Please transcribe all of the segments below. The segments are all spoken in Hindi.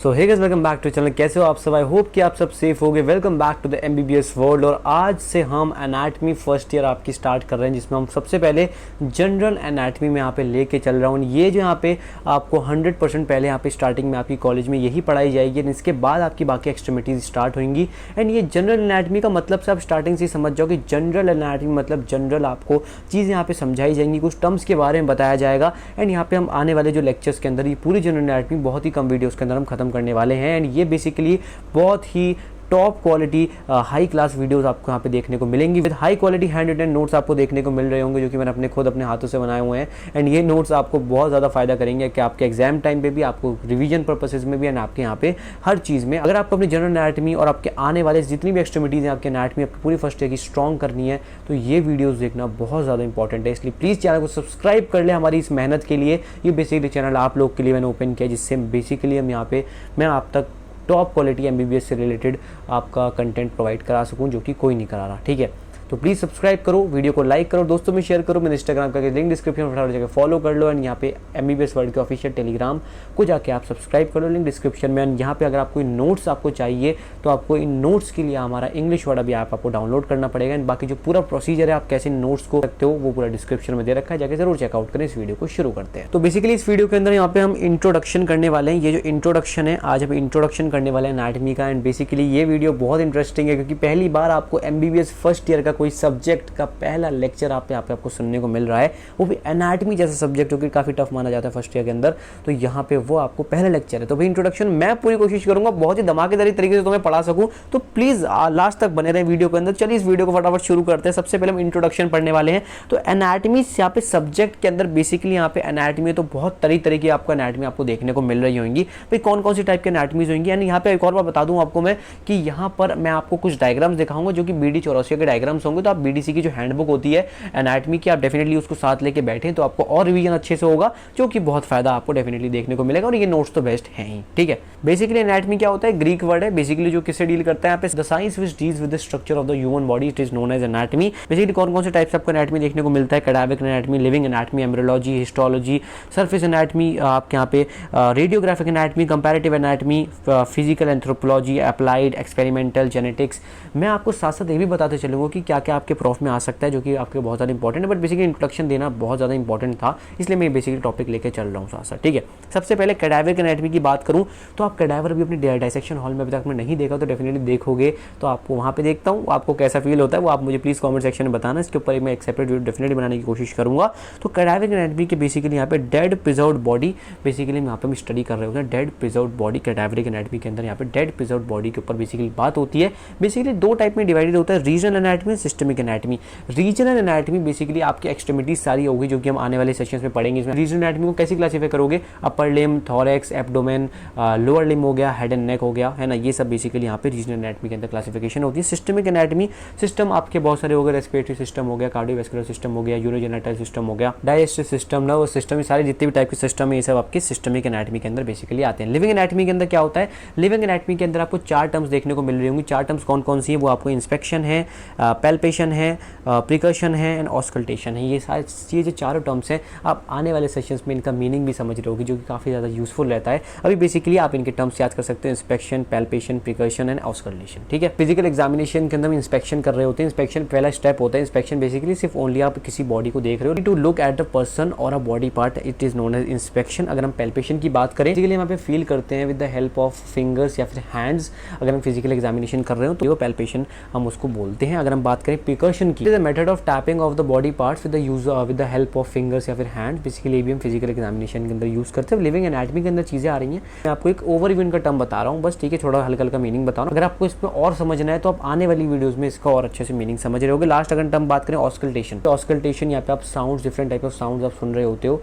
So hey guys, welcome back to channel. कैसे हो आप सब? आई होप कि आप सब सेफ होगे। Welcome back to the MBBS world. और आज से हम एनाटमी फर्स्ट ईयर आपकी स्टार्ट कर रहे हैं, जिसमें हम सबसे पहले जनरल एनाटमी में यहाँ पे लेके चल रहा हूँ। ये जो यहाँ पे आपको 100% पहले यहाँ पे स्टार्टिंग में आपकी कॉलेज में यही पढ़ाई जाएगी, इसके बाद आपकी बाकी एक्सट्रीमिटीज स्टार्ट होंगी। एंड ये जनरल एनाटमी का मतलब से आप स्टार्टिंग से समझ जाओ कि जनरल एनाटमी मतलब जनरल आपको चीज़ें यहाँ पे समझाई जाएंगी, कुछ टर्म्स के बारे में बताया जाएगा। एंड यहाँ पे हम आने वाले जो लेक्चर्स के अंदर ये पूरी जनरल एनाटमी बहुत ही कम वीडियोज़ के अंदर हम खत्म करने वाले हैं। एंड ये बेसिकली बहुत ही top quality high class videos आपको यहाँ पे देखने को मिलेंगी, with high quality hand written notes आपको देखने को मिल रहे होंगे, जो कि मैंने अपने हाथों से बनाए हुए हैं। एंड ये नोट्स आपको बहुत ज़्यादा फायदा करेंगे कि आपके एग्जाम टाइम पे भी, आपको रिवीजन पर्पसेज में भी, एंड आपके यहाँ पे हर चीज़ में। अगर आपको अपनी जनरल एनाटमी और आपके आने वाले जितनी भी एक्सट्रीमिटीज़ हैं आपके एनाटमी आपकी पूरी फर्स्ट ईयर की स्ट्रॉन्ग करनी है, तो ये वीडियोज़ देखना बहुत ज़्यादा इंपॉर्टेंट है। इसलिए प्लीज़ चैनल को सब्सक्राइब कर ले हमारी इस मेहनत के लिए। ये बेसिकली चैनल आप लोग के लिए मैंने ओपन किया, जिससे बेसिकली हम यहाँ पे मैं आप तक टॉप क्वालिटी एमबीबीएस से रिलेटेड आपका कंटेंट प्रोवाइड करा सकूं, जो कि कोई नहीं करा रहा। ठीक है, तो प्लीज़ सब्सक्राइब करो, वीडियो को लाइक करो, दोस्तों में शेयर करो, मेरे इंस्टाग्राम का लिंक डिस्क्रिप्शन में फटाफट जाकर फॉलो कर लो। एंड यहाँ पे एमबीबीएस वर्ल्ड के ऑफिशियल टेलीग्राम को जाके आप सब्सक्राइब करो, लिंक डिस्क्रिप्शन में। एंड यहाँ पे अगर आपको नोट्स आपको चाहिए तो आपको इन नोट्स के लिए हमारा इंग्लिश वर्ड अभी ऐप आपको डाउनलोड करना पड़ेगा। एंड बाकी जो पूरा प्रोसीजर है आप कैसे नोट्स को रखते हो वो पूरा डिस्क्रिप्शन में दे रखा है, जाके जरूर चेकआउट करें। इस वीडियो को शुरू करते हैं। तो बेसिकली इस वीडियो के अंदर यहाँ पे हम इंट्रोडक्शन करने वाले हैं। ये जो इंट्रोडक्शन है, आज हम इंट्रोडक्शन करने वाले हैं एनाटमी का। एंड बेसिकली ये वीडियो बहुत इंटरेस्टिंग है, क्योंकि पहली बार आपको एमबीबीएस फर्स्ट ईयर का कोई सब्जेक्ट का पहला लेक्चर आपको सुनने को मिल रहा है, वो भी एनाटमी जैसा सब्जेक्ट, जो कि काफी टफ माना जाता है फर्स्ट ईयर के अंदर। तो यहाँ पे वो आपको पहला लेक्चर है। तो भाई इंट्रोडक्शन मैं पूरी कोशिश करूंगा बहुत ही धमाकेदारी तरीके से तुम्हें पढ़ा सकूं, तो प्लीज लास्ट तक बने रहे वीडियो के अंदर। चलिए इस वीडियो को फटाफट शुरू करते हैं। सबसे पहले हम इंट्रोडक्शन पढ़ने वाले हैं। तो एनाटमी यहाँ पे सब्जेक्ट के अंदर बेसिकली यहाँ पे एनाटमी तो बहुत तरह की आपको एनाटमी आपको देखने को मिल रही होंगी। भाई कौन कौन सी टाइप की एनाटमीज होंगी। यानी यहाँ पे एक और बात बता दूं आपको मैं कि यहाँ पर मैं आपको कुछ डायग्राम्स दिखाऊंगा, जो कि बीडी चौरसिया के डायग्राम्स होंगे। तो आप बीडीसी की जो हैंडबुक होती है एनाटमी की, आप डेफिनेटली उसको साथ लेके बैठें, तो आपको और रिवीजन अच्छे से होगा, जो कि बहुत फायदा आपको डेफिनेटली देखने को मिलेगा। और ये नोट्स तो बेस्ट हैं ही। ठीक है, बेसिकली एनाटमी क्या होता है, ग्रीक वर्ड है बेसिकली, जो किससे डील करता है यहाँ पे, the science which deals with the structure of the human body, it is known as anatomy. Basically कौन कौन से टाइप्स आपको एनाटमी देखने को मिलता है, cadaveric anatomy, living anatomy, embryology, histology, surface anatomy, आपके यहाँ पे radiographic anatomy, comparative anatomy, physical anthropology, applied, experimental, genetics. मैं आपको साथ साथ ये भी बताते चलूंगा कि क्या क्या आपके प्रूफ में आ सकता है, जो कि आपके बहुत ज़्यादा इंपॉर्टेंट है। बट बेसिकली इंट्रोडक्शन देना बहुत ज़्यादा इंपॉर्टेंट था, इसलिए मैं बेसिकली टॉपिक लेके चल रहा हूँ साथ साथ। ठीक है, सबसे पहले कैडावर एनाटमी की बात करूँ तो आप कैडावर भी अपनी डायसेक्शन हॉल में अभी तक मैं नहीं देखा, तो डेफिनेटली देखोगे तो आपको वहाँ पे देखता हूँ आपको कैसा फील होता है, वो आप मुझे प्लीज़ कॉमेंट सेक्शन में बताना। इसके ऊपर मैं एक सेपरेट वीडियो डेफिनेटली बनाने की कोशिश करूँगा। तो कैडावर एनाटमी के बेसिकली यहाँ पे डेड प्रिजर्व्ड बॉडी, बेसिकली यहाँ पे हम स्टडी कर रहे होते हैं dead preserved body. Cadaver anatomy के अंदर यहाँ पे डेड प्रिजर्व्ड बॉडी के ऊपर बेसिकली बात होती है। बेसिकली दो टाइप में डिवाइडेड होता है, regional anatomy, systemic anatomy. Regional anatomy basically आपकी एक्सट्रीमिटीज सारी होगी, जो कि हम आने वाले सेशंस में पढ़ेंगे। इसमें रीजनल एनाटमी को कैसे क्लासीफाई करोगे, अपर लिम, थोरैक्स, एब्डोमेन, लोअर लिम हो गया, हेड एंड नेक हो गया, है ना, ये सब बेसिकली यहाँ पे रीजनल एनाटमी के अंदर क्लासिफिकेशन होती है। सिस्टमिक एनाटमी, सिस्टम आपके बहुत सारे हो गए, रेस्पिरेटरी सिस्टम हो गया, कार्डियोवैस्कुलर सिस्टम हो गया, यूरोजेनिटल सिस्टम हो गया, डाइजेस्टिव सिस्टम, नर्वस सिस्टम, ये सारे जितने भी टाइप के सिस्टम है ये सब आपके सिस्टमिक एनाटमी के अंदर बेसिकली आते हैं। लिविंग एनाटमी के अंदर क्या होता है, लिविंग एनाटमी के अंदर आपको चार टर्म्स देखने को मिल रही होंगी। चार टर्म्स कौन कौन सी है, वो आपको इंस्पेक्शन है, पैल्पेशन है, प्रिकर्शन है एंड ऑस्कल्टेशन है। ये सारी ये जो चारों टर्म्स हैं, आप आने वाले सेशंस में इनका मीनिंग भी समझ रहे होगी, जो कि काफ़ी ज़्यादा यूजफुल रहता है। अभी बेसिकली आप इनके टर्म्स याद कर सकते हैं, इंस्पेक्शन, पैल्पेशन, प्रिकर्शन एंड ऑस्कल्टेशन। ठीक है, फिजिकल एग्जामिनेशन के अंदर हम इंस्पेक्शन कर रहे होते हैं। इंस्पेक्शन पहला स्टेप होता है। इंस्पेक्शन बेसिकली सिर्फ ओनली आप किसी बॉडी को देख रहे हो, to look at the person और a body part, it is known as inspection. अगर हम पैल्पेशन की बात करें, बेसिकली यहाँ पे फील करते हैं with the help of fingers या फिर हैंड्स। अगर हम फिजिकल एग्जामिनेशन कर रहे हो तो वो पैल्पेशन हम उसको बोलते हैं। अगर हम बात करें प्रिकर्शन की, method of tapping of the body parts with the use with the help of fingers या फिर हैंड, बेसिकली भी हम फिजिकल एग्जामिनेशन के अंदर यूज करते हैं। लिविंग एनाटमी के अंदर चीजें आ रही हैं, मैं आपको एक ओवरव्यू का टर्म बता रहा हूँ बस। ठीक है, थोड़ा हल्का हल्का मीनिंग बता रहा हूँ। अगर आपको इसमें और समझना है तो आप आने वाली वीडियोस में इसका और अच्छे से मीनिंग समझ रहे होगे। लास्ट अगर टर्म बात करें ऑस्कल्टेशन, तो ऑस्कल्टेशन यहाँ पे आप sounds, different type of sounds आप सुन रहे होते हो,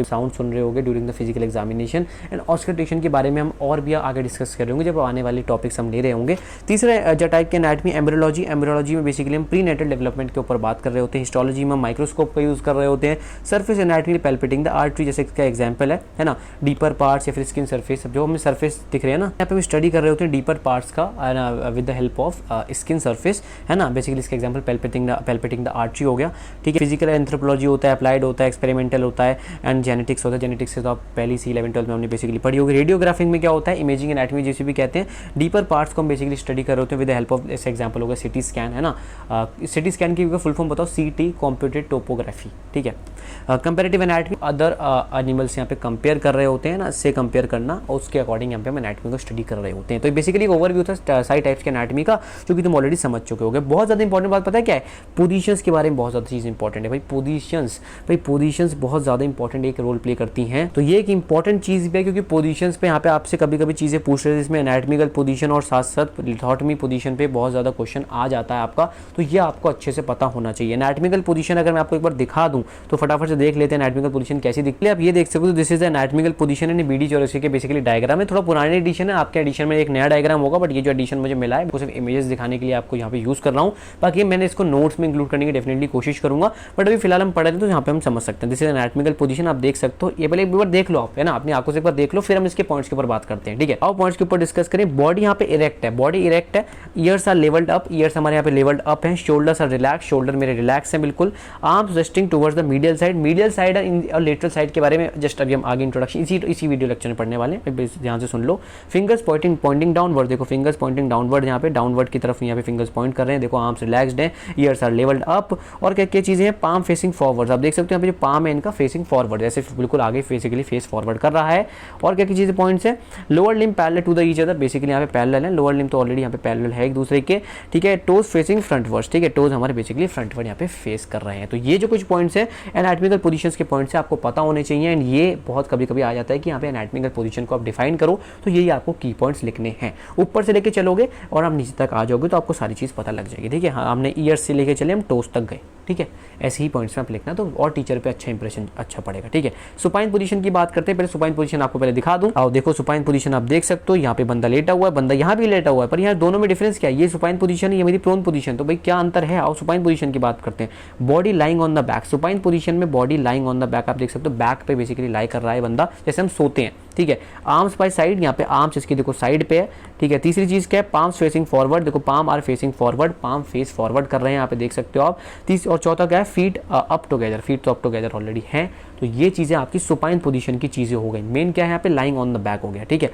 साउंड सुन रहे होगे during the physical examination. And auscultation के बारे में हम और भी आगे डिस्कस कर रहे होंगे जब आने वाले टॉपिक्स हम ले रहे होंगे। तीसरा जो टाइप के एनाटमी, एम्ब्रियोलॉजी। एम्ब्रियोलॉजी में बेसिकली हम प्रीनेटल डेवलपमेंट के ऊपर बात कर रहे होते हैं। हिस्टोलॉजी में माइक्रोस्कोप का यूज कर रहे होते हैं। सरफेस एनाटमी, पैल्पेटिंग द आर्टरी, जैसे इसका एग्जांपल है ना, डीपर पार्ट्स या फिर स्किन सरफेस, जो हमें सरफेस दिख रहे हैं ना, यहाँ पे भी स्टडी कर रहे होते हैं डीपर पार्ट्स का with the help of skin surface, है ना। बेसिकली इसका एग्जांपल पैल्पेटिंग द आर्टरी हो गया, ठीक है। फिजिकल एंथ्रोपोलॉजी होता है, अप्लाइड होता है, एक्सपेरिमेंटल होता है, एंड जेनेटिक्स होता है। जेनेटिक्स से तो आप पहली सी 11-12 में हमने बेसिकली पढ़ी होगी। रेडियोग्राफिंग में क्या होता है, इमेजिंग एनाटॉमी जिसे भी कहते हैं, डीपर पार्ट्स को हम बेसिकली स्टडी कर रहे होते हैं विद द हेल्प ऑफ, जैसे एग्जांपल होगा सिटी स्कैन, है ना। सिटी स्कैन की फुल फॉर्म बताओ, सीटी कंप्यूटेड टोपोग्राफी, ठीक है। कंपैरेटिव एनाटॉमी अदर एनिमल्स यहाँ पे कंपेयर कर रहे होते हैं ना, से कंपेयर करना, और उसके अकॉर्डिंग यहाँ पे हम एनाटॉमी को स्टडी कर रहे होते हैं। तो बेसिकली एक ओवरव्यू था सारी टाइप्स के एनाटॉमी का, जो कि तुम ऑलरेडी समझ चुके होगे। बहुत ज़्यादा इंपॉर्टेंट बात पता है क्या है, पोजीशंस के बारे में बहुत ज़्यादा चीज़ इंपॉर्टेंट है भाई। पोजीशंस बहुत ज़्यादा इंपॉर्टेंट एक रोल प्ले करती हैं। तो ये एक इंपॉर्टेंट चीज़ भी है, क्योंकि पोजीशंस पे यहाँ पे आपसे कभी कभी चीज़ें पूछ रहे हैं, जिसमें एनाटॉमिकल पोजीशन और साथ साथ लिथोटमी पोजीशन पे बहुत ज़्यादा क्वेश्चन आ जाता है आपका। तो ये आपको अच्छे से पता होना चाहिए। एनाटॉमिकल पोजीशन अगर मैं आपको एक बार दिखा दूँ तो फटाफट से देख लेते हैं एनाटॉमिकल पोजीशन कैसी दिखती है। आप ये देख सकते हो, this is anatomical position and BD84 के बेसिकली डायग्राम है। थोड़ा पुराने एडिशन है, आपके एडिशन में एक नया डायग्राम होगा, बट ये जो एडिशन मुझे मिला है वो सिर्फ इमेजेस दिखाने के लिए आपको यहाँ पे यूज़ कर रहा हूँ। बाकी मैंने इसको नोट्स में इंक्लूड करने की डेफिनेटली कोशिश करूँगा, बट अभी फिलहाल हम पढ़ रहे हैं तो यहाँ पे हम समझ सकते हैं। दिस इज एनाटॉमिकल पोजीशन, आप देख सकते हो। ये पहले एक बार देख लो आप, है ना, अपनी आंखों से एक बार देख लो, फिर हम इसके पॉइंट्स के ऊपर बात करते हैं, ठीक है। आओ पॉइंट्स के ऊपर डिस्कस करें। बॉडी यहाँ पे इरेक्ट है, बॉडी इरेक्ट है, ears are levelled up, ears हमारे यहाँ पे लेवल्ड अप है, शोल्डर्स आर रिलैक्स, शोल्डर मेरे रिलैक्स है बिल्कुल, arms resting towards the medial side और लेटरल साइड के बारे में जस्ट अभी हम आगे इंट्रोडक्शन इसी वीडियो लेक्चर में पढ़ने वाले हैं, ध्यान से सुन लो। फिंगर्स पॉइंटिंग डाउनवर्ड, देखो फिंगर्स पॉइंटिंग डाउनवर्ड, यहाँ पे डाउनवर्ड की तरफ यहाँ पे फिंगर्स पॉइंट कर रहे हैं, देखो आर्म्स रिलैक्स्ड हैं, ईयर्स आर लेवल्ड अप। और क्या क्या चीजें हैं, पाम फेसिंग फॉरवर्ड, आप देख सकते हो यहाँ पे जो पाम है इनका फेसिंग फॉरवर्ड, जैसे बिल्कुल आगे बेसिकली फेस फॉरवर्ड कर रहा है। और क्या क्या चीजें पॉइंट्स है, lower limb parallel to the each other, basically यहाँ पे पैरेलल है, लोअर लिम्ब तो ऑलरेडी यहाँ पे पैरेलल है एक दूसरे के, ठीक है। टोज फेसिंग फ्रंटवर्ड्स, ठीक है, टोज हमारे बेसिकली फ्रंटवर्ड यहाँ पे फेस कर रहे हैं। तो ये जो कुछ पॉइंट्स है एनाटॉमिकल पोजीशंस के पॉइंट्स है, आपको पता होने चाहिए। एंड ये बहुत कभी कभी आ जाता है कि यहाँ पे एनाटॉमिकल पोजीशन को आप डिफाइन करो, तो यही आपको की पॉइंट्स लिखने हैं। ऊपर से लेके चलोगे और आप नीचे तक आ जाओगे तो आपको सारी चीज़ पता लग जाएगी, ठीक है। हाँ, हमने ईयर्स से लेके चले, हम टोज तक गए, ठीक है। ऐसे ही पॉइंट्स में आप लिखना, तो और टीचर पे अच्छा इंप्रेशन अच्छा पड़ेगा, ठीक है। सुपाइन पोजीशन की बात करते हैं, पहले सुपाइन पोजीशन आपको पहले दिखा दूं। आओ देखो सुपाइन पोजीशन आप देख सकते हो, यहाँ पे बंदा लेटा हुआ है, बंदा यहाँ भी लेटा हुआ है, पर यहाँ दोनों में डिफरेंस क्या है, ये सुपाइन पोजीशन है, ये मेरी प्रोन पोजीशन, तो भाई क्या अंतर है। आओ सुपाइन पोजीशन की बात करते हैं। Body lying on the back, supine position में body lying on the back, आप देख सकते हो बैक पे बेसिकली लाई कर रहा है बंदा, जैसे हम सोते हैं, ठीक है। आर्म्स बाय साइड, यहाँ पे आर्म्स इसकी देखो साइड पे है, ठीक है। तीसरी चीज क्या है, पाम्स फेसिंग फॉरवर्ड, देखो palm are facing forward, palm face forward कर रहे हैं, यहाँ पे देख सकते हो आप। और चौथा क्या है, फीट अप टुगेदर, फीट तो अप टुगेदर ऑलरेडी है। तो ये चीजें आपकी सुपाइन पोजीशन की चीजें हो गई। मेन क्या है यहाँ पे, लाइंग ऑन द बैक हो गया, ठीक है।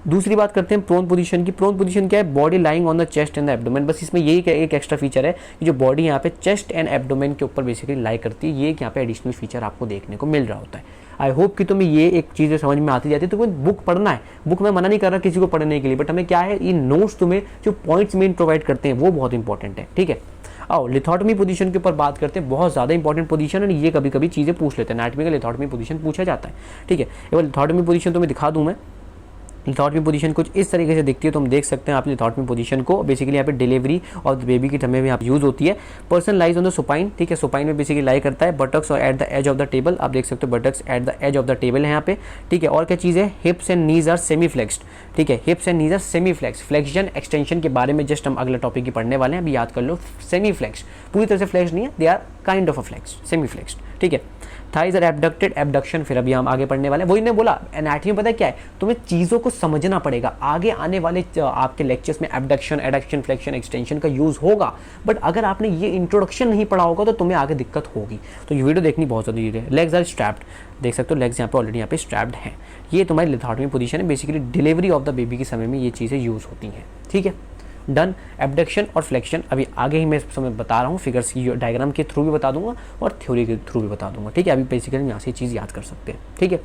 दूसरी बात करते हैं प्रोन पोजीशन की। प्रोन पोजीशन क्या है, body lying on the chest and the abdomen, बस इसमें यही एक एक्स्ट्रा फीचर है कि जो बॉडी यहाँ पे चेस्ट एंड एब्डोमेन के ऊपर बेसिकली लाई करती है, ये यहाँ पे एडिशनल फीचर आपको देखने को मिल रहा होता है। आई होप कि तुम्हें ये एक चीज़ समझ में आती जाती है। तो कोई बुक पढ़ना है, बुक मैं मना नहीं कर रहा किसी को पढ़ने के लिए, बट हमें क्या है, ये नोट्स तुम्हें जो पॉइंट्स मेन प्रोवाइड करते हैं वो बहुत इंपॉर्टेंट है, ठीक है। आओ लिथोटमी पोजीशन के ऊपर बात करते हैं, बहुत ज़्यादा इंपॉर्टेंट पोजीशन है, ये कभी कभी चीज़ें पूछ लेते हैं, एनाटॉमिकल लिथोटमी पोजीशन पूछा जाता है, ठीक है। एक बार लिथोटमी पोजीशन तुम्हें दिखा दूँ मैं। लिथोटमी पोजीशन कुछ इस तरीके से दिखती है, तो हम देख सकते हैं आप लिथोटमी पोजीशन को। बेसिकली यहाँ पे डिलीवरी और बेबी की समय में यहाँ यूज होती है। Person lies on the supine, ठीक है, सुपाइन में बेसिकली लाई करता है। बटक्स और at the edge of the table, आप देख सकते हो buttocks at the edge of the table है यहाँ पे, ठीक है। और क्या चीज़ है, hips and knees are semi flexed, ठीक है, hips and knees are semi flex. Flexion extension के बारे में जस्ट हम अगले टॉपिक की पढ़ने वाले हैं, अभी याद कर लो। सेमी फ्लेक्स पूरी तरह से फ्लेक्स नहीं है, they are kind of a flex, semi flexed, ठीक है। थाइज आर एबडक्टेड, एबडक्शन फिर अभी हम आगे पढ़ने वाले हैं। वही ने बोला एनाटॉमी पता है क्या है, तुम्हें चीज़ों को समझना पड़ेगा। आगे आने वाले आपके लेक्चर्स में एबडक्शन, एडक्शन, फ्लेक्शन, एक्सटेंशन का यूज़ होगा, बट अगर आपने ये इंट्रोडक्शन नहीं पढ़ा होगा तो तुम्हें आगे दिक्कत होगी। तो ये वीडियो देखनी बहुत ज़रूरी है। लेग्स आर स्ट्रैप्ड, देख सकते हो लेग्स यहाँ पे ऑलरेडी यहाँ पे स्ट्रैप्ड हैं। ये तुम्हारी लिथोटमी पोजीशन है, basically delivery of the baby के समय में ये चीज़ें यूज़ होती हैं, ठीक है। डन। एबडक्शन और फ्लेक्शन अभी आगे ही मैं समय बता रहा हूँ, फिगर्स की डायग्राम के थ्रू भी बता दूंगा और थ्योरी के थ्रू भी बता दूंगा, ठीक है। अभी बेसिकली यहाँ से चीज़ याद कर सकते हैं, ठीक है।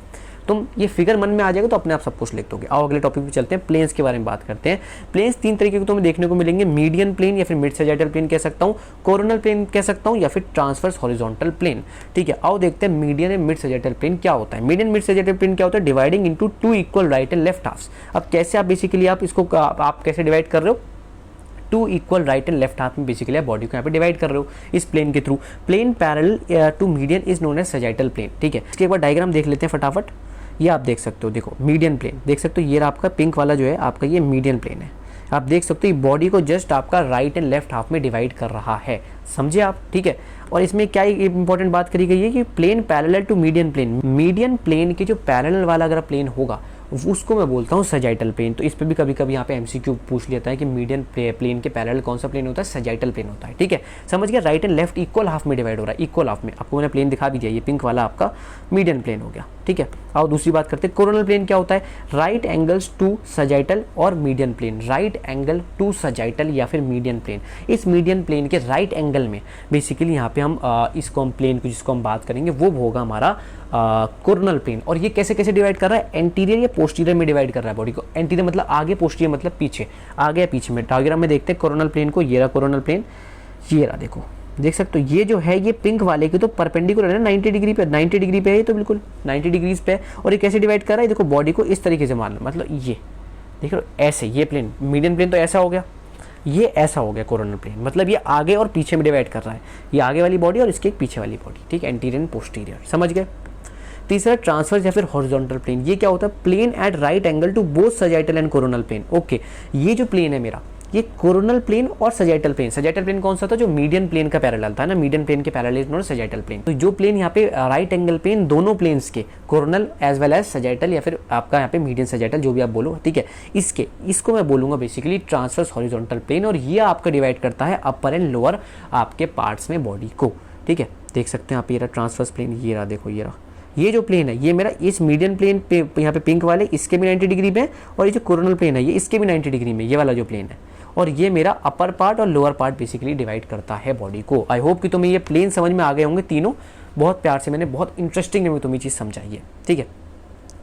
तुम ये फिगर मन में आ जाएगा तो अपने आप सब कुछ लिख दोगे। आओ अगले टॉपिक पे चलते हैं, प्लेन्स के बारे में बात करते हैं। प्लेन्स तीन तरीके के तुम्हें देखने को मिलेंगे, मीडियन प्लेन या फिर मिड सैजिटल प्लेन कह सकता हूँ, कोरोनल प्लेन कह सकता हूँ, या फिर ट्रांसवर्स हॉरिजॉन्टल प्लेन, ठीक है। आओ देखते हैं median and mid sagittal plane क्या होता है। मीडियन मिड सैजिटल प्लेन क्या होता है, dividing into two equal right and left halves. अब कैसे आप बेसिकली आप इसको आप कैसे डिवाइड कर रहे हो, two equal right and left half में बेसिकली आप बॉडी को यहाँ पे डिवाइड कर रहे हो इस प्लेन के थ्रू। Plane parallel to median is known as sagittal plane, ठीक है। इसके एक बार डायग्राम देख लेते हैं फटाफट। ये आप देख सकते हो, देखो मीडियन प्लेन देख सकते हो, ये आपका पिंक वाला जो है आपका ये मीडियन प्लेन है। आप देख सकते हो बॉडी को जस्ट आपका राइट एंड लेफ्ट हाफ में डिवाइड कर रहा है, समझे आप, ठीक है। और इसमें क्या इंपॉर्टेंट बात करी गई है कि plane parallel to median plane, median plane की जो पैरेलल वाला अगर प्लेन होगा उसको मैं बोलता हूँ सजाइटल प्लेन। तो इस पर भी कभी कभी यहाँ पे एमसीक्यू पूछ लेता है कि मीडियन प्लेन के पैरेलल कौन सा प्लेन होता है, सजाइटल प्लेन होता है। ठीक है, समझ गया। Right and left equal half में डिवाइड हो रहा है, इक्वल हाफ में। आपको मैंने प्लेन दिखा भी दिया, ये पिंक वाला आपका मीडियन प्लेन हो गया। ठीक है, और दूसरी बात करते हैं कोरोनल प्लेन क्या होता है, राइट एंगल्स टू सजाइटल और median plane, right angle to sagittal या फिर मीडियन प्लेन। इस मीडियन प्लेन के राइट एंगल में बेसिकली यहाँ पे हम इसको हम प्लेन को जिसको हम बात करेंगे वो होगा हमारा कोरोनल प्लेन। और ये कैसे कैसे डिवाइड कर रहा है, एंटीरियर या पोस्टीरियर में डिवाइड कर रहा है बॉडी को। एंटीरियर मतलब आगे, पोस्टीरियर मतलब पीछे, आगे या पीछे में। डायग्राम में देखते हैं कोरोनल प्लेन को, ये रहा कोरोनल प्लेन, ये रहा, देखो देख सकते हो। ये जो है ये पिंक वाले की तो परपेंडिकुलर है ना 90 डिग्री पे, 90 डिग्री पे है ये तो बिल्कुल 90 डिग्रीज पे है। और ये कैसे डिवाइड कर रहा है, देखो बॉडी को इस तरीके से मान लो, मतलब ये देख लो ऐसे, ये प्लेन मीडियन प्लेन तो ऐसा हो गया, ये ऐसा हो गया कोरोनल प्लेन, मतलब ये आगे और पीछे में डिवाइड कर रहा है, ये आगे वाली बॉडी और इसके एक पीछे वाली बॉडी। ठीक है, एंटीरियर एंड पोस्टीरियर, समझ गए। तीसरा ट्रांसवर्स या फिर हॉरिजॉन्टल प्लेन, ये क्या होता है, plane at right angle to both sagittal and coronal plane. Okay, ये जो प्लेन है मेरा, ये कोरोनल प्लेन और सजाइटल प्लेन। सजाइटल प्लेन कौन सा था, जो मीडियन प्लेन का पैरेलल था ना, मीडियन प्लेन के पैरेलल और सजाइटल प्लेन। तो जो प्लेन यहाँ पे राइट एंगल प्लेन दोनों प्लेन्स के, coronal as well as sagittal या फिर आपका यहाँ पे मीडियन सजाइटल, जो भी आप बोलो। ठीक है, इसको मैं बोलूंगा बेसिकली ट्रांसवर्स हॉरिजॉन्टल प्लेन। और ये आपका डिवाइड करता है अपर एंड लोअर आपके पार्ट्स में बॉडी को। ठीक है, देख सकते हैं आप, ये रहा ट्रांसवर्स प्लेन, ये रहा, देखो ये रहा, ये जो प्लेन है ये मेरा इस मीडियन प्लेन पे यहाँ पे पिंक वाले इसके भी 90 डिग्री पे, और ये जो कोरोनल प्लेन है ये इसके भी 90 डिग्री में, ये वाला जो प्लेन है। और ये मेरा अपर पार्ट और लोअर पार्ट बेसिकली डिवाइड करता है बॉडी को। आई होप कि तुम्हें ये प्लेन समझ में आ गए होंगे तीनों, बहुत प्यार से मैंने बहुत इंटरेस्टिंग में तुम्हें चीज़ समझाई है। ठीक है,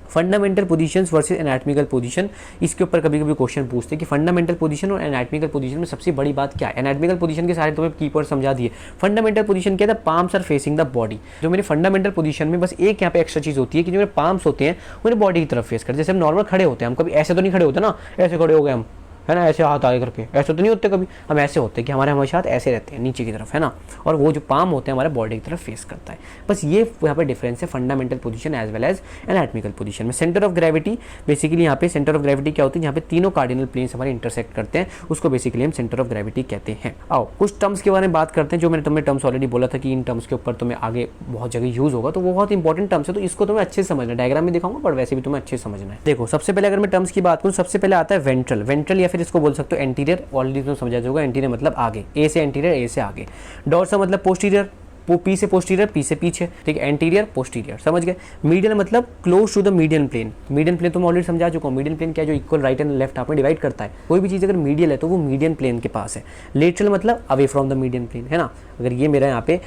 fundamental positions versus anatomical position, इसके ऊपर कभी कभी क्वेश्चन पूछते हैं कि फंडामेंटल पोजीशन और एनाटॉमिकल पोजीशन में सबसे बड़ी बात क्या है। एनाटॉमिकल पोजीशन के सारे तुम्हें कीवर्ड समझा दिए। फंडामेंटल पोजीशन क्या था, palms are facing the body. जो मेरे फंडामेंटल पोजीशन में बस एक यहाँ पे एक्स्ट्रा चीज़ होती है कि जो मेरे पाम्स होते हैं वो मेरे बॉडी की तरफ फेस करते हैं। जैसे हम नॉर्मल खड़े होते हैं, हम कभी ऐसे तो नहीं खड़े होते ना, ऐसे खड़े हो गए हम, है ना, ऐसे हाथ आगे करके, ऐसे तो नहीं होते कभी, हम ऐसे होते हैं कि हमारे हमेशा हाथ ऐसे रहते हैं नीचे की तरफ, है ना, और वो जो पाम होते हैं हमारे बॉडी की तरफ फेस करता है। बस ये यहाँ पे डिफरेंस है fundamental position as well as anatomical position में। सेंटर ऑफ ग्रेविटी, बेसिकली यहाँ पे सेंटर ऑफ ग्रेविटी क्या होती है, यहाँ पे तीनों कार्डिनल प्लेन्स हमारे इंटरसेक्ट करते हैं, उसको बेसिकली हम सेंटर ऑफ ग्रेविटी कहते हैं। आओ कुछ टर्म्स के बारे में बात करते हैं, जो मैंने तुम्हें टर्म्स ऑलरेडी बोला था कि इन टर्म्स के ऊपर तुम्हें आगे बहुत जगह यूज होगा, तो वो बहुत इंपॉर्टेंट टर्म्स है, तो इसको तुम्हें अच्छे से समझना है। डायग्राम में दिखाऊंगा पर वैसे भी तुम्हें अच्छे से समझना है। देखो सबसे पहले अगर मैं टर्म्स की बात करूँ, सबसे पहले आता है वेंट्रल। वेंट्रल या फिर इसको बोल सकते हो एंटीरियर, ऑलरेडी तुम समझा जाओगे। एंटीरियर मतलब आगे, ए से एंटीरियर, ए से आगे। डॉर्सल मतलब पोस्टीरियर, पी से पोस्टीरियर, पी से पीछे। ठीक है, एंटीरियर पोस्टीरियर, समझ गए। मीडियन मतलब close to the median plane. Median plane तो मैं ऑलरेडी समझा चुका हूँ। मीडियन प्लेन क्या, जो equal right and left half में डिवाइड करता है। कोई भी चीज़ अगर मीडियल है तो वो मीडियन प्लेन के पास है। लेटरल मतलब away from the median plane, है ना। अगर ये मेरा यहाँ पे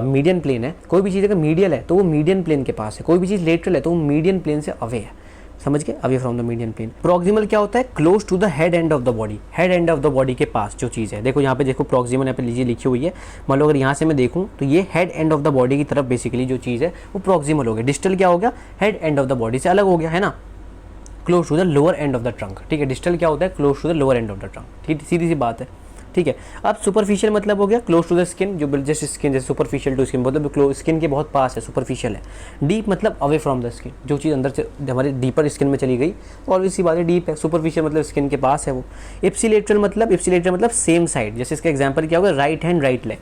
मीडियन प्लेन है, कोई भी चीज़ अगर मीडियल है तो वो मीडियन प्लेन के पास है। कोई भी चीज़ लेटरल है तो वो मीडियन प्लेन से अवे है, समझ गए, away from the median plane. Proximal क्या होता है, close to the head end of the body. Head end of the body के पास जो चीज़ है, देखो यहाँ पे देखो प्रोक्सिमल यहाँ पे लीजिए लिखी हुई है। मान लो अगर यहाँ से मैं देखूँ तो ये head end of the body की तरफ बेसिकली जो चीज़ है वो प्रोक्सिमल हो गया। डिस्टल क्या हो गया, head end of the body से अलग हो गया, है ना, close to the lower end of the trunk. ठीक है, डिस्टल क्या होता है, close to the lower end of the trunk. ठीक, सीधी सी बात है। ठीक है, अब सुपरफिशियल मतलब हो गया क्लोज टू द स्किन, जो जैसे स्किन, जैसे सुपरफिशियल टू स्किन, मतलब स्किन के बहुत पास है, सुपरफिशियल है। डीप मतलब अवे फ्रॉम द स्किन, जो चीज़ अंदर से हमारे डीपर स्किन में चली गई, और इसी बात है डीप है। सुपरफिशियल मतलब स्किन के पास है वो। इप्सिलेटरल मतलब सेम साइड, जैसे इसका एग्जाम्पल क्या होगा, राइट हैंड राइट लेग,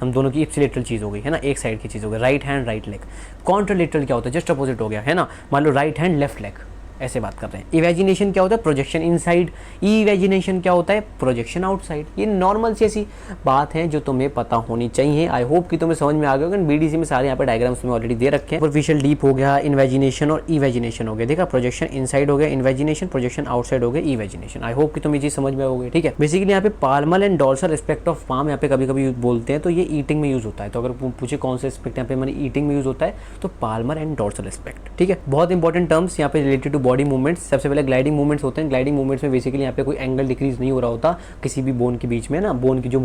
हम दोनों की इप्सिलेटरल चीज़ हो गई, है ना, एक साइड की चीज़ हो गई, right hand right leg. Contralateral क्या होता है, जस्ट अपोजिट हो गया, है ना, मान लो राइट हैंड लेफ्ट लेग, ऐसे बात करते हैं। इमेजिनेशन क्या होता है, प्रोजेक्शन इनसाइड। इमेजिनेशन क्या होता है, प्रोजेक्शन आउटसाइड। ये नॉर्मल सी ऐसी बात है जो तुम्हें पता होनी चाहिए। आई होप कि तुम्हें समझ में आ गया होगा। बीडीसी में सारे यहाँ पे डायग्राम्स में ऑलरेडी दे रखे हैं। सुपरफिशियल डीप हो गया, इमेजिनेशन और इमेजिनेशन हो गया। देखा, प्रोजेक्शन इनसाइड हो गया इमेजिनेशन, प्रोजेक्शन आउटसाइड हो गया इमेजिनेशन। आई होप कि तुम ये चीज समझ में आओगे। ठीक है, बेसिकली यहाँ पे palmar and dorsal respect of palm यहाँ पे कभी कभी बोलते हैं, तो ये ईटिंग में यूज होता है। तो अगर पूछे कौन से रिस्पेक्ट यहाँ पे मैंने ईटिंग में यूज होता है, तो पाल्मर एंड डॉर्सल रिस्पेक्ट। ठीक है, बहुत इंपॉर्टेंट टर्म्स यहाँ पे रिलेटेड टू बॉडी मूवमेंट्स। सबसे पहले ग्लाइडिंग मूवमेंट्स होते हैं। ग्लाइडिंग मूवमेंट्स में बेसिकली यहाँ पे कोई एंगल डिक्रीज नहीं हो रहा होता किसी भी बोन के बीच में ना। बोन की जो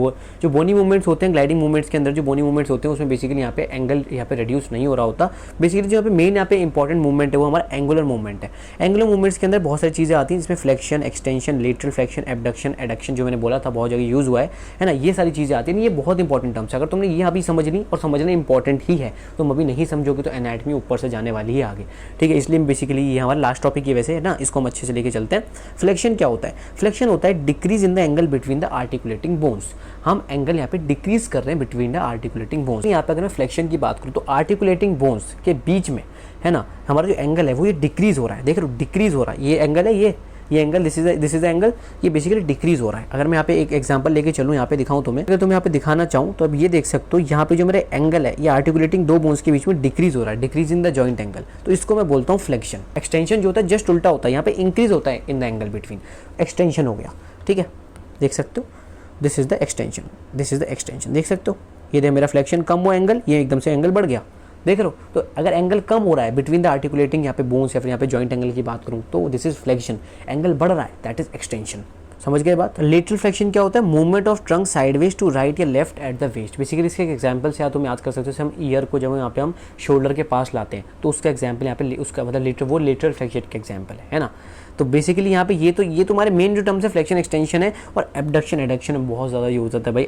बोनी मूवमेंट्स होते हैं, ग्लाइडिंग मूवमेंट्स के अंदर जो बोनी मूवमेंट्स होते हैं, उसमें बेसिकली यहाँ पे एंगल यहाँ पे रिड्यूस नहीं हो रहा होता। बेसिकली जो यहाँ पे मेन यहाँ पे इंपॉर्टेंट मूवमेंट है वो हमारा एंगुलर मूवमेंट है। एंगुलर मूवमेंट्स के अंदर बहुत सारी चीज़ें आती हैं, जिसमें flexion, extension, lateral flexion, abduction, adduction, जो मैंने बोला था बहुत जगह यूज हुआ है ना। ये सारी चीज़ें आती हैं। ये बहुत इंपॉर्टेंट टर्म्स है। अगर तुमने ये अभी समझनी, और समझना इंपॉर्टेंट ही है, तुम अभी नहीं समझोगे तो एनाटॉमी ऊपर से जाने वाली है आगे। ठीक है, इसलिए बेसिकली ये हमारा लास्ट टॉपिक ये वैसे है ना, इसको हम अच्छे से लेके चलते हैं। फ्लेक्शन क्या होता है, फ्लेक्शन होता है decrease in the angle between the articulating bones. हम एंगल यहाँ पे डिक्रीज कर रहे हैं बिटवीन द आर्टिकुलेटिंग बोन्स। यहाँ पे अगर मैं फ्लेक्शन की बात करूँ तो आर्टिकुलेटिंग बोन्स के बीच में, है ना, हमारा जो एंगल है वो ये डिक्रीज हो रहा है, देख रहे हो डिक्रीज हो रहा है, ये एंगल है, ये angle this is the angle, ये बेसिकली डिक्रीज हो रहा है। अगर मैं यहाँ पे एक एग्जांपल लेके चलूँ, यहाँ पे दिखाऊँ तुम्हें, अगर तुम यहाँ पे दिखाना चाहूँ तो अब ये देख सकते हो, यहाँ पे जो मेरा एंगल है ये आर्टिकुलेटिंग दो बोन्स के बीच में डिक्रीज हो रहा है, decrease in the joint angle, तो इसको मैं बोलता हूँ फ्लेक्शन। एक्सटेंशन जो होता है जस्ट उल्टा होता है, यहाँ पे इंक्रीज होता है in the angle between, extension हो गया, ठीक है, देख सकते हो, this is the extension, this is the extension, देख सकते हो, ये देख मेरा फ्लेक्शन कम हुआ एंगल, ये एकदम से एंगल बढ़ गया, देख रहे हो। तो अगर एंगल कम हो रहा है बिटवीन द आर्टिकुलेटिंग यहाँ पे बोन्स या फिर यहाँ पे जॉइंट एंगल की बात करूँ तो दिस इज फ्लेक्शन, एंगल बढ़ रहा है, दैट इज एक्सटेंशन। समझ गए बात। लेटरल फ्लेक्शन क्या होता है, movement of trunk sideways to right या left at the waist. Basically इसके एग्जांपल से तुम याद कर सकते हो, हम ईयर को जब यहाँ पे हम शोल्डर के पास लाते हैं तो उसका एग्जांपल यहाँ पे उसका मतलब वो लेटरल फ्लेक्शन का एग्जांपल है ना। तो बेसिकली यहाँ पे ये तुम्हारे मेन जो टर्म्स है फ्लेक्शन एक्सटेंशन है, और एबडक्शन एडक्शन में बहुत ज़्यादा यूज होता है भाई।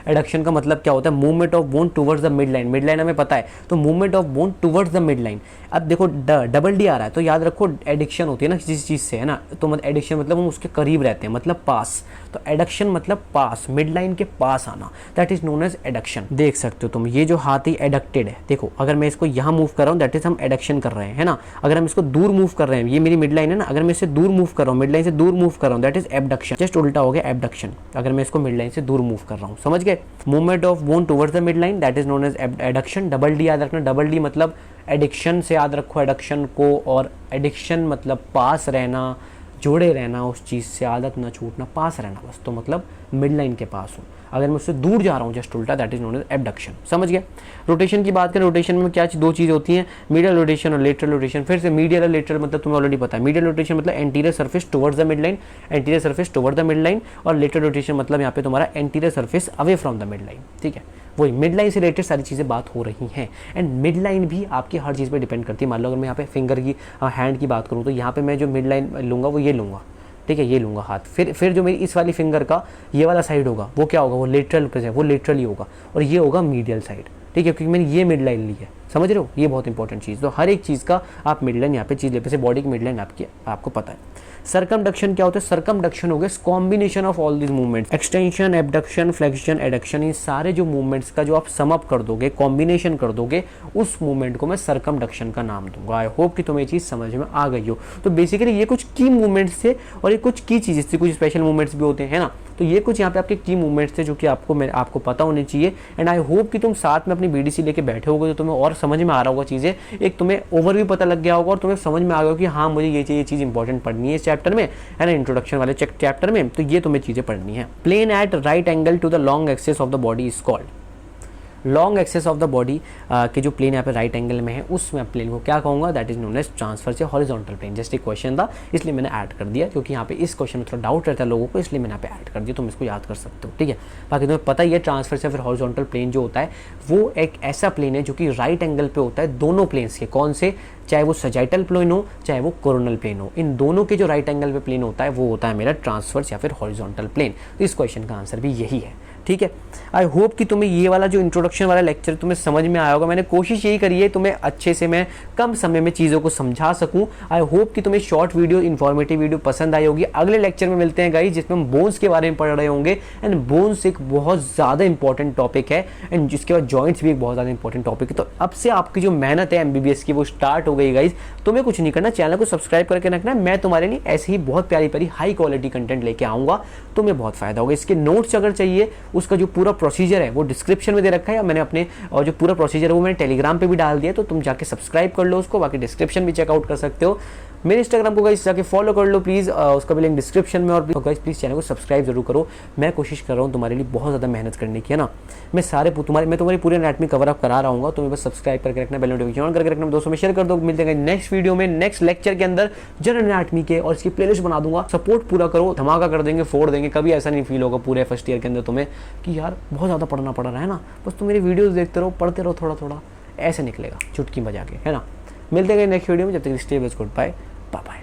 एडक्शन का मतलब क्या होता है, movement of bone towards the mid line हमें पता है, तो movement of bone towards the mid line. अब देखो डबल डी आ रहा है तो याद रखो एडिक्शन होती है ना किसी चीज़ से, है ना, तो मतलब एडिक्शन मतलब हम उसके करीब रहते हैं, मतलब पास, तो एडक्शन मतलब पास, मिड लाइन के पास आना, that is known as adduction. देख सकते हो तुम, ये जो हाथ ही एडक्टेड है, देखो अगर मैं इसको यहाँ मूव कर रहा हूँ दैट इज हम एडक्शन कर रहे हैं, है ना। अगर हम इसको दूर मूव कर रहे हैं, ये मेरी मिड लाइन है ना, अगर मैं इससे दूर मूव कर रहा हूँ, मिड लाइन से दूर मूव कर रहा हूँ, दैट इज एबडक्शन। जस्ट उल्टा हो गया एबडक्शन, अगर मैं इसको मिड लाइन से दूर मूव कर रहा हूँ, समझ गए। Movement of bone towards the mid line that is known as adduction. Double D याद रखना, डबल डी मतलब एडिक्शन से याद रखो एडक्शन को, और एडिक्शन मतलब पास रहना, जोड़े रहना उस चीज़ से, आदत ना छूटना, पास रहना बस, तो मतलब मिड लाइन के पास हूँ। अगर मैं उससे दूर जा रहा हूँ जस्ट उल्टा, that is known as abduction. समझ गया। रोटेशन की बात करें, रोटेशन में क्या दो चीज़ होती हैं, मीडियल रोटेशन और लेटरल रोटेशन। फिर से मीडियल और लेटरल मतलब तुम्हें ऑलरेडी पता है। मीडियल रोटेशन मतलब anterior surface towards the mid line, anterior surface toward the mid line, और लेटरल रोटेशन मतलब यहाँ पे तुम्हारा anterior surface away from the mid line, ठीक है। वही मिड लाइन से रिलेटेड सारी चीज़ें बात हो रही हैं, एंड मिड लाइन भी आपकी हर चीज़ पे डिपेंड करती है। मान लो अगर मैं यहाँ पे फिंगर की हैंड की बात करूँ तो यहाँ पे मैं जो मिड लाइन लूँगा वो ये लूँगा, ठीक है, ये लूँगा हाथ। फिर जो मेरी इस वाली फिंगर का ये वाला साइड होगा वो क्या होगा, वो लेटरल पे है, वो लेटरल ही होगा, और ये होगा मीडियल साइड, ठीक है, क्योंकि मैंने ये मिड लाइन ली है। समझ रहे हो, ये बहुत इंपॉर्टेंट चीज़। तो हर एक चीज़ का आप मिड लाइन यहाँ पे चीज़ ले, जैसे बॉडी की मिड लाइन आपको पता है। सर्कमडक्शन क्या होता है, सर्कमडक्शन हो गया combination of all this movements, extension, abduction, flexion, adduction, ये सारे जो मूवमेंट्स का जो आप सम अप कर दोगे, कॉम्बिनेशन कर दोगे, उस मूवमेंट को मैं सर्कमडक्शन का नाम दूंगा। आई होप कि तुम्हें ये चीज़ समझ में आ गई हो। तो बेसिकली ये कुछ की मूवमेंट्स थे और ये कुछ की चीज़ें थी, कुछ स्पेशल मूवमेंट्स भी होते हैं ना, तो ये कुछ यहाँ पे आपके की मूवमेंट्स थे जो कि आपको पता होने चाहिए। एंड आई होप कि तुम साथ में अपनी बीडीसी लेके बैठे होगे तो तुम्हें और समझ में आ रहा होगा चीज़ें, एक तुम्हें ओवरव्यू पता लग गया होगा और तुम्हें समझ में आ गया कि हाँ मुझे ये चीज़ इंपॉर्टेंट पढ़नी है इस चैप्टर में, है ना, इंट्रोडक्शन वाले चैप्टर में, तो ये तुम्हें चीज़ें पढ़नी है। Plane at right angle to the long axis of the body is called. Long axis of the body के जो प्लेन यहाँ पे राइट एंगल में है उसमें प्लेन को क्या कहूँगा, that is known as transverse से हॉरिजॉन्टल प्लेन। जस्ट एक क्वेश्चन था इसलिए मैंने ऐड कर दिया, क्योंकि यहाँ पे इस क्वेश्चन में थोड़ा डाउट रहता है लोगों को, इसलिए मैंने यहाँ पे ऐड कर दिया, तुम इसको याद कर सकते हो, ठीक है। बाकी तुम्हें पता ही है ट्रांसफर से फिर हॉरिजॉन्टल प्लेन जो होता है वो एक ऐसा प्लेन है जो कि राइट एंगल पे होता है दोनों प्लेन्स के। कौन से, चाहे वो सजाइटल प्लेन हो चाहे वो कोरोनल प्लेन हो, इन दोनों के जो राइट एंगल पे प्लेन होता है वो होता है मेरा ट्रांसफर्स या फिर हॉरिजॉन्टल प्लेन। तो इस क्वेश्चन का आंसर भी यही है, ठीक है। आई होप कि तुम्हें ये वाला जो इंट्रोडक्शन वाला लेक्चर तुम्हें समझ में आया होगा। मैंने कोशिश यही करी है तुम्हें अच्छे से मैं कम समय में चीज़ों को समझा सकूं। आई होप कि तुम्हें शॉर्ट वीडियो, इन्फॉर्मेटिव वीडियो पसंद आई होगी। अगले लेक्चर में मिलते हैं गाइस, जिसमें हम बोन्स के बारे में पढ़ रहे होंगे, एंड बोन्स एक बहुत ज़्यादा इंपॉर्टेंट टॉपिक है, एंड जिसके बाद जॉइंट्स भी एक बहुत ज़्यादा इंपॉर्टेंट टॉपिक है। तो अब से आपकी जो मेहनत है एमबीबीएस की वो स्टार्ट हो गई गाइस। तुम्हें कुछ नहीं करना, चैनल को सब्सक्राइब करके रखना है। मैं तुम्हारे लिए ऐसे ही बहुत प्यारी प्यारी हाई क्वालिटी कंटेंट लेके आऊँगा, तुम्हें बहुत फायदा होगा। इसके नोट्स अगर चाहिए, उसका जो पूरा प्रोसीजर है वो डिस्क्रिप्शन में दे रखा है, या मैंने अपने और जो पूरा प्रोसीजर है वो मैंने टेलीग्राम पे भी डाल दिया, तो तुम जाके सब्सक्राइब कर लो उसको, बाकी डिस्क्रिप्शन भी चेकआउट कर सकते हो। मेरे इंस्टाग्राम को गाइस जाके फॉलो कर लो प्लीज़, उसका भी लिंक डिस्क्रिप्शन में। और गाइस प्लीज़ चैनल को सब्सक्राइब जरूर करो। मैं कोशिश कर रहा हूँ तुम्हारे लिए बहुत ज़्यादा मेहनत करने की, है ना। मैं तुम्हारी पूरी एनाटॉमी कवर अप करा रहा हूँ, तुम्हें बस सब्सक्राइब करके रखना, बेल नोटिफिकेशन ऑन करके रखना, दोस्तों में शेयर कर दो। मिलते हैं नेक्स्ट वीडियो में, नेक्स्ट लेक्चर के अंदर जनरल एनाटॉमी के, और इसकी प्लेलिस्ट बना दूंगा। सपोर्ट पूरा करो, धमाका कर देंगे, फोड़ देंगे। कभी ऐसा नहीं फील होगा पूरे फर्स्ट ईयर के अंदर तुम्हें कि यार बहुत ज़्यादा पढ़ना पड़ रहा है ना, बस तुम मेरी वीडियोज़ देखते रहो, पढ़ते रहो, थोड़ा थोड़ा ऐसे निकलेगा चुटकी बजा के, है ना। मिलते हैं नेक्स्ट वीडियो में, जब तक stay best, goodbye, bye bye.